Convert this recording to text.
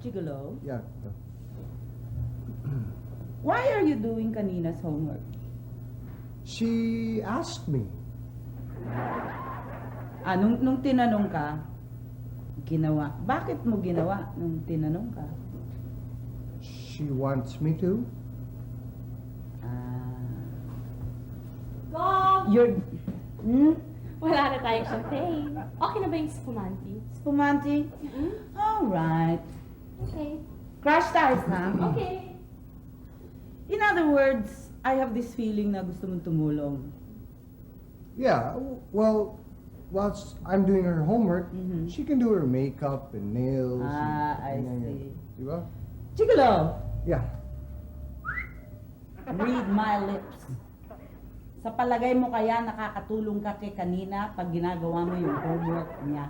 Gigolo, Yeah. why are you doing kanina's homework? She asked me. Nung tinanong ka, ginawa. Bakit mo ginawa nung tinanong ka? She wants me to. Gog! You're... Wala na tayong champagne. Okay na ba yung spumante? Spumante? Mm-hmm. Alright. Okay. Crash tires, ha? Okay. In other words, I have this feeling na gusto mong tumulong. Yeah. Well, whilst I'm doing her homework, Mhm. she can do her makeup and nails. I and see. Diba? Gigolo, Yeah. read my lips. Sa palagay mo kaya nakakatulong ka kay kanina pag ginagawa mo yung homework niya?